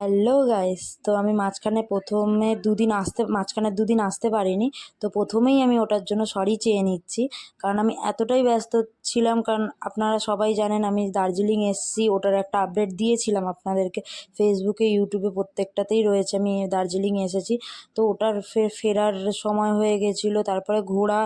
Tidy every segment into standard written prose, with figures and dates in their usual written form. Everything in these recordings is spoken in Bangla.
হ্যালো গাইস, তো আমি মাঝখানে দুদিন আসতে পারিনি। তো প্রথমেই আমি ওটার জন্য সরি চেয়ে নিচ্ছি, কারণ আমি এতটাই ব্যস্ত ছিলাম। কারণ আপনারা সবাই জানেন আমি দার্জিলিং এসেছি, ওটার একটা আপডেট দিয়েছিলাম আপনাদেরকে। ফেসবুকে, ইউটিউবে প্রত্যেকটাতেই রয়েছে আমি দার্জিলিং এসেছি। তো ওটার ফেরার সময় হয়ে গেছিলো, তারপরে ঘোরা,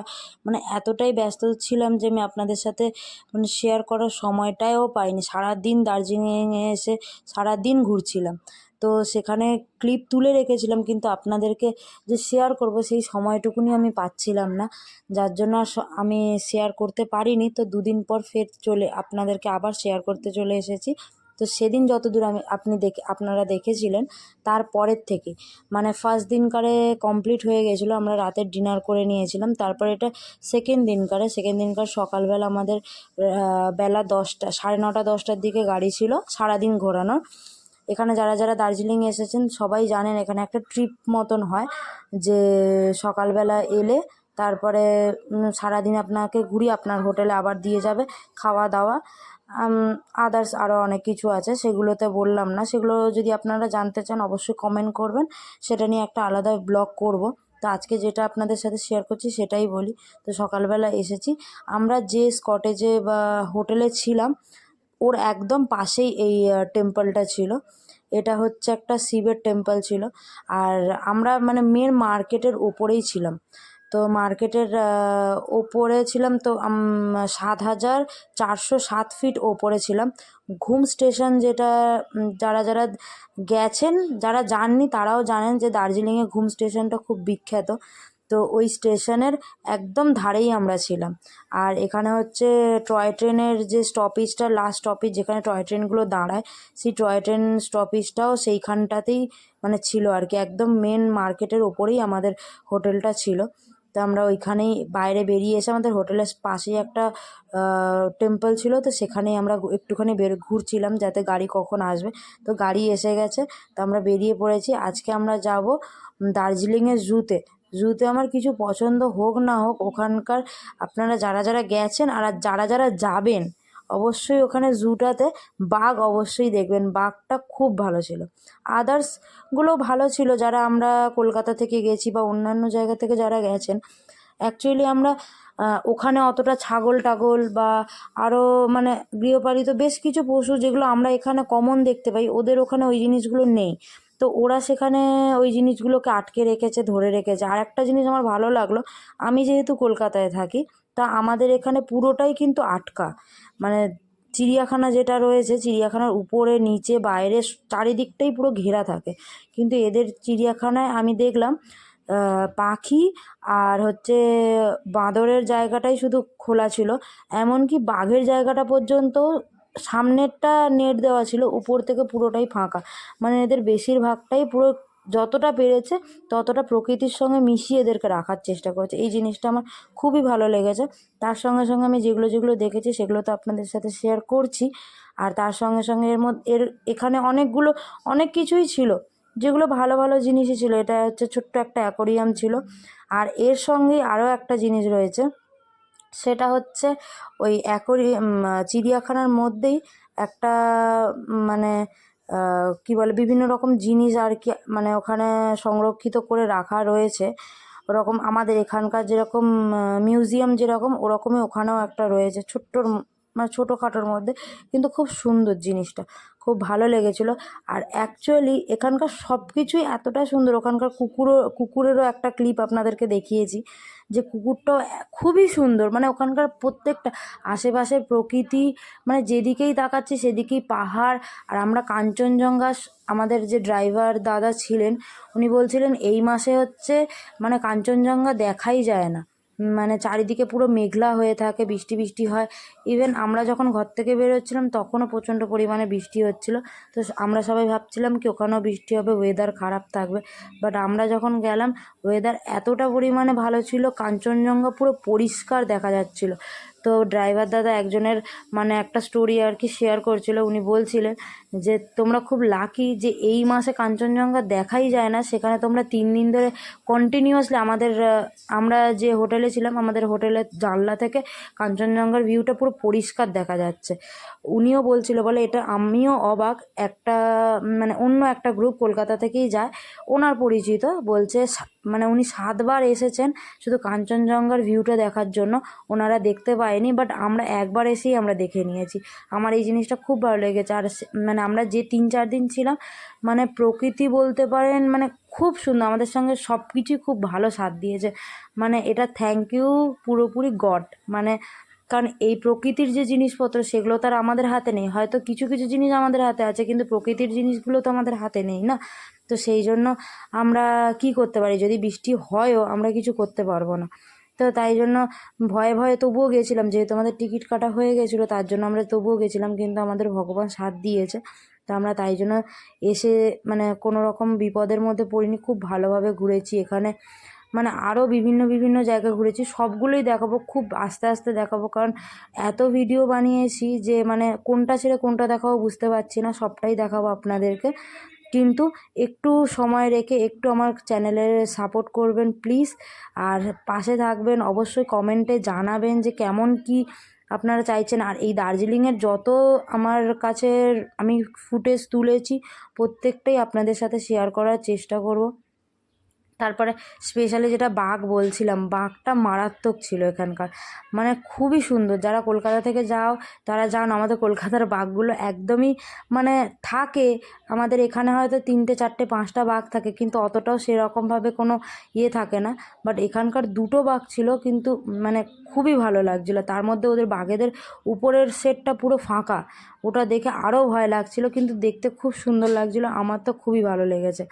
মানে এতটাই ব্যস্ত ছিলাম যে আমি আপনাদের সাথে মানে শেয়ার করার সময়টাও পাইনি। সারাদিন দার্জিলিংয়ে এসে সারাদিন ঘুরছিলাম। তো সেখানে ক্লিপ তুলে রেখেছিলাম, কিন্তু আপনাদেরকে যে শেয়ার করব সেই সময়টুকুনি আমি পাচ্ছিলাম না, যার জন্য আমি শেয়ার করতে পারিনি। তো দুদিন পর ফের আপনাদেরকে আবার শেয়ার করতে চলে এসেছি। তো সেদিন যতদূর আপনারা দেখেছিলেন, তারপরের থেকে মানে ফার্স্ট দিনকারে কমপ্লিট হয়ে গেছিলো, আমরা রাতের ডিনার করে নিয়েছিলাম। তারপরে এটা সেকেন্ড দিনকার সকালবেলা আমাদের বেলা 10টা, 9:30 10টার দিকে গাড়ি ছিল সারাদিন ঘোরানোর। এখানে যারা যারা দার্জিলিং এসেছেন সবাই জানেন, এখানে একটা ট্রিপ মতন হয় যে সকালবেলা এলে তারপরে সারাদিন আপনাকে ঘুরিয়ে আপনার হোটেলে আবার দিয়ে যাবে খাওয়া দাওয়া। আদার্স আরও অনেক কিছু আছে, সেগুলোতে বললাম না। সেগুলো যদি আপনারা জানতে চান অবশ্যই কমেন্ট করবেন, সেটা নিয়ে একটা আলাদা ব্লগ করব। তো আজকে যেটা আপনাদের সাথে শেয়ার করছি সেটাই বলি। তো সকালবেলা এসেছি, আমরা যে কটেজে বা হোটেলে ছিলাম ওর একদম পাশেই এই টেম্পলটা ছিল। এটা হচ্ছে একটা শিবের টেম্পল ছিল। আর আমরা মানে মেন মার্কেটের ওপরেই ছিলাম। তো মার্কেটের ওপরে ছিলাম, তো 7,407 ফিট ওপরে ছিলাম। ঘুম স্টেশন যেটা, যারা যারা গেছেন, যারা যাননি তারাও জানেন যে দার্জিলিংয়ে ঘুম স্টেশনটা খুব বিখ্যাত। তো ওই স্টেশনের একদম ধারেই আমরা ছিলাম। আর এখানে হচ্ছে টয় ট্রেনের যে স্টপেজটা, লাস্ট স্টপেজ যেখানে টয় ট্রেনগুলো দাঁড়ায়, সেই টয় ট্রেন স্টপেজটাও সেইখানটাতেই মানে ছিল আর কি। একদম মেন মার্কেটের ওপরেই আমাদের হোটেলটা ছিল। তো আমরা ওইখানেই বাইরে বেরিয়ে এসে, আমাদের হোটেলের পাশেই একটা টেম্পল ছিল, তো সেখানেই আমরা একটুখানি ঘুরছিলাম যাতে গাড়ি কখন আসবে। তো গাড়ি এসে গেছে, তো আমরা বেরিয়ে পড়েছি। আজকে আমরা যাব দার্জিলিংয়ের জুতে। আমার কিছু পছন্দ হোক না হোক, ওখানকার আপনারা যারা যারা গেছেন আর যারা যারা যাবেন অবশ্যই ওখানে জুটাতে বাঘ অবশ্যই দেখবেন। বাঘটা খুব ভালো ছিল। আদার্সগুলো ভালো ছিল, যারা আমরা কলকাতা থেকে গেছি বা অন্যান্য জায়গা থেকে যারা গেছেন। অ্যাকচুয়ালি আমরা ওখানে অতটা ছাগল টাগল বা আরও মানে গৃহপালিত বেশ কিছু পশু যেগুলো আমরা এখানে কমন দেখতে পাই, ওদের ওখানে ওই জিনিসগুলো নেই। তো ওরা সেখানে ওই জিনিসগুলোকে আটকে রেখেছে, ধরে রেখেছে। আর একটা জিনিস আমার ভালো লাগলো, আমি যেহেতু কলকাতায় থাকি, তা আমাদের এখানে পুরোটাই কিন্তু আটকা। মানে চিড়িয়াখানা যেটা রয়েছে, চিড়িয়াখানার উপরে নিচে বাইরে চারিদিকটাই পুরো ঘেরা থাকে। কিন্তু এদের চিড়িয়াখানায় আমি দেখলাম পাখি আর হচ্ছে বাঁদরের জায়গাটাই শুধু খোলা ছিল। এমনকি বাঘের জায়গাটা পর্যন্ত সামনেরটা নেট দেওয়া ছিল, উপর থেকে পুরোটাই ফাঁকা। মানে এদের বেশিরভাগটাই পুরো যতটা পেরেছে ততটা প্রকৃতির সঙ্গে মিশিয়ে এদেরকে রাখার চেষ্টা করেছে। এই জিনিসটা আমার খুবই ভালো লেগেছে। তার সঙ্গে সঙ্গে আমি যেগুলো যেগুলো দেখেছি সেগুলো তো আপনাদের সাথে শেয়ার করছি। আর তার সঙ্গে সঙ্গে এখানে অনেক কিছুই ছিল, যেগুলো ভালো ভালো জিনিসই ছিল। এটা হচ্ছে ছোট্ট একটা অ্যাকোরিয়াম ছিল। আর এর সঙ্গেই আরও একটা জিনিস রয়েছে, সেটা হচ্ছে ওই চিড়িয়াখানার মধ্যেই একটা মানে কী বলে, বিভিন্ন রকম জিনিস আর কি, মানে ওখানে সংরক্ষিত করে রাখা রয়েছে। ওরকম আমাদের এখানকার যেরকম মিউজিয়াম যেরকম, ওরকমই ওখানেও একটা রয়েছে মানে ছোটোখাটোর মধ্যে, কিন্তু খুব সুন্দর জিনিসটা, খুব ভালো লেগেছিলো। আর অ্যাকচুয়ালি এখানকার সব কিছুই এতটা সুন্দর। ওখানকার কুকুরেরও একটা ক্লিপ আপনাদেরকে দেখিয়েছি, যে কুকুরটাও খুবই সুন্দর। মানে ওখানকার প্রত্যেকটা আশেপাশের প্রকৃতি, মানে যেদিকেই তাকাচ্ছি সেদিকেই পাহাড়। আর আমরা কাঞ্চনজঙ্ঘা, আমাদের যে ড্রাইভার দাদা ছিলেন উনি বলছিলেন এই মাসে হচ্ছে মানে কাঞ্চনজঙ্ঘা দেখাই যায় না, মানে চারিদিকে পুরো মেঘলা হয়ে থাকে, বৃষ্টি বৃষ্টি হয়। ইভেন আমরা যখন ঘর থেকে বেরোচ্ছিলাম তখনও প্রচণ্ড পরিমাণে বৃষ্টি হচ্ছিল। তো আমরা সবাই ভাবছিলাম কি ওখানেও বৃষ্টি হবে, ওয়েদার খারাপ থাকবে। বাট আমরা যখন গেলাম ওয়েদার এতটা পরিমাণে ভালো ছিল, কাঞ্চনজঙ্ঘা পুরো পরিষ্কার দেখা যাচ্ছিল। তো ড্রাইভার দাদা একজনের মানে একটা স্টোরি আর কি শেয়ার করছিল। উনি বলছিলেন যে তোমরা খুব লাকি যে এই মাসে কাঞ্চনজঙ্ঘা দেখাই যায় না, সেখানে তোমরা 3 দিন ধরে কন্টিনিউয়াসলি আমরা যে হোটেলে ছিলাম আমাদের হোটেলের জানলা থেকে কাঞ্চনজঙ্ঘার ভিউটা পুরো পরিষ্কার দেখা যাচ্ছে। উনিও বলছিল, বলে এটা আমিও অবাক, একটা মানে অন্য একটা গ্রুপ কলকাতা থেকেই যায়, ওনার পরিচিত, বলছে মানে উনি 7বার এসেছেন শুধু কাঞ্চনজঙ্ঘার ভিউটা দেখার জন্য, ওনারা দেখতে পায়নি, বাট আমরা একবার এসেই আমরা দেখে নিয়েছি। আমার এই জিনিসটা খুব ভালো লেগেছে। আর মানে আমরা যে 3-4 দিন ছিলাম, মানে প্রকৃতি বলতে পারেন মানে খুব সুন্দর, আমাদের সঙ্গে সব কিছুই খুব ভালো সাথ দিয়েছে। মানে এটা থ্যাংক ইউ পুরোপুরি গড। মানে কারণ এই প্রকৃতির যে জিনিসপত্র সেগুলো তো আর আমাদের হাতে নেই, হয়তো কিছু কিছু জিনিস আমাদের হাতে আছে কিন্তু প্রকৃতির জিনিসগুলো তো আমাদের হাতে নেই না। তো সেই জন্য আমরা কি করতে পারি, যদি বৃষ্টি হয়ও আমরা কিছু করতে পারবো না। তো তাই জন্য ভয়ে ভয়ে তবুও গেছিলাম, যেহেতু আমাদের টিকিট কাটা হয়ে গেছিলো তার জন্য আমরা তবুও গেছিলাম, কিন্তু আমাদের ভগবান সাথ দিয়েছে। তো আমরা তাই জন্য এসে মানে কোনো রকম বিপদের মধ্যে পড়িনি, খুব ভালোভাবে ঘুরেছি এখানে। মানে আরও বিভিন্ন বিভিন্ন জায়গা ঘুরেছি, সবগুলোই দেখাবো, খুব আস্তে আস্তে দেখাবো, কারণ এত ভিডিও বানিয়েছি যে মানে কোনটা ছেড়ে কোনটা দেখাবো বুঝতে পারছি না, সবটাই দেখাবো আপনাদেরকে। কিন্তু একটু সময় রেখে একটু আমার চ্যানেলের সাপোর্ট করবেন প্লিজ, আর পাশে থাকবেন, অবশ্যই কমেন্টে জানাবেন যে কেমন কি আপনারা চাইছেন। আর এই দার্জিলিংয়ের যত আমার কাছে আমি ফুটেজ তুলেছি প্রত্যেকটাই আপনাদের সাথে শেয়ার করার চেষ্টা করব। তারপরে স্পেশালি যেটা বাঘ বলছিলাম, বাঘটা মারাত্মক ছিল এখানকার, মানে খুবই সুন্দর। যারা কলকাতা থেকে যাও তারা জানো আমাদের কলকাতার বাঘগুলো একদমই মানে থাকে, আমাদের এখানে হয়তো 3টে 4টে 5টা বাঘ থাকে, কিন্তু অতটাও সেরকমভাবে কোনো থাকে না। বাট এখানকার 2টো বাঘ ছিল, কিন্তু মানে খুবই ভালো লাগছিলো। তার মধ্যে ওদের বাঘেদের উপরের সেটটা পুরো ফাঁকা, ওটা দেখে আরও ভয় লাগছিল, কিন্তু দেখতে খুব সুন্দর লাগছিলো, আমার তো খুবই ভালো লেগেছে।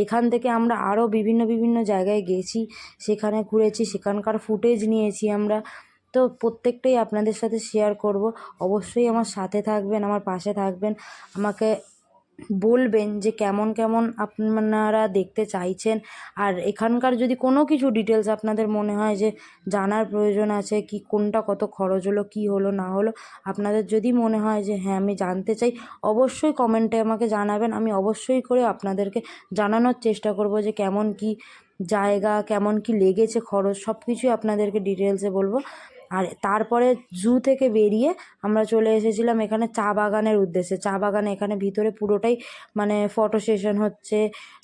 এখান থেকে আমরা আরও বিভিন্ন বিভিন্ন জায়গায় গেছি, সেখানে ঘুরেছি, সেখানকার ফুটেজ নিয়েছি আমরা। তো প্রত্যেকটাই আপনাদের সাথে শেয়ার করব। অবশ্যই আমার সাথে থাকবেন, আমার পাশে থাকবেন, আমাকে বলবেন যে কেমন কেমন আপনারা দেখতে চাইছেন। আর এখানকার যদি কোনো কিছু ডিটেলস আপনাদের মনে হয় যে জানার প্রয়োজন আছে, কি কোনটা কত খরচ হলো, কি হলো না হলো, আপনাদের যদি মনে হয় যে হ্যাঁ আমি জানতে চাই, অবশ্যই কমেন্টে আমাকে জানাবেন। আমি অবশ্যই করে আপনাদেরকে জানানোর চেষ্টা করব যে কেমন কি জায়গা, কেমন কি লেগেছে খরচ, সব কিছুই আপনাদেরকে ডিটেলসে বলবো। আর তারপরে জু থেকে বেরিয়ে আমরা চলে এসেছিলাম এখানে চা বাগানের উদ্দেশ্যে। চা বাগানে এখানে ভিতরে পুরোটাই মানে ফটো সেশন হচ্ছে।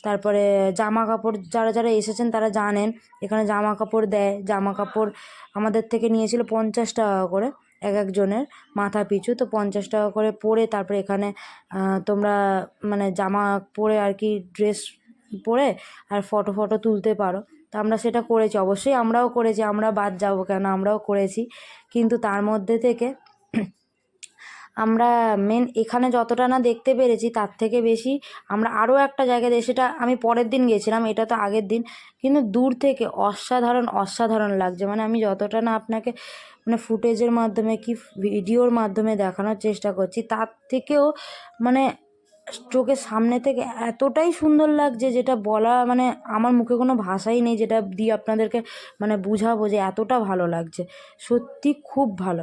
তারপরে জামা কাপড়, যারা যারা এসেছেন তারা জানেন এখানে জামা কাপড় দেয়। জামা কাপড় আমাদের থেকে নিয়েছিল 50 টাকা করে এক একজনের মাথা পিছু। তো 50 টাকা করে পরে তারপরে এখানে তোমরা মানে জামা পরে আর কি ড্রেস পরে আর ফটো তুলতে পারো। তো আমরা সেটা করেছি, অবশ্যই আমরাও করেছি, আমরা বাদ যাবো কেন, আমরাও করেছি। কিন্তু তার মধ্যে থেকে আমরা মেন এখানে যতটা না দেখতে পেরেছি তার থেকে বেশি আমরা আরও একটা জায়গায় সেটা আমি পরের দিন গেছিলাম, এটা তো আগের দিন, কিন্তু দূর থেকে অসাধারণ অসাধারণ লাগছে। মানে আমি যতটা না আপনাকে মানে ফুটেজের মাধ্যমে কি ভিডিওর মাধ্যমে দেখানোর চেষ্টা করছি, তার থেকেও মানে চোখের সামনে থেকে এতটাই সুন্দর লাগছে যেটা বলা মানে আমার মুখে কোনো ভাষাই নেই যেটা দিয়ে আপনাদেরকে মানে বুঝাবো যে এতটা ভালো লাগছে, সত্যি খুব ভালো।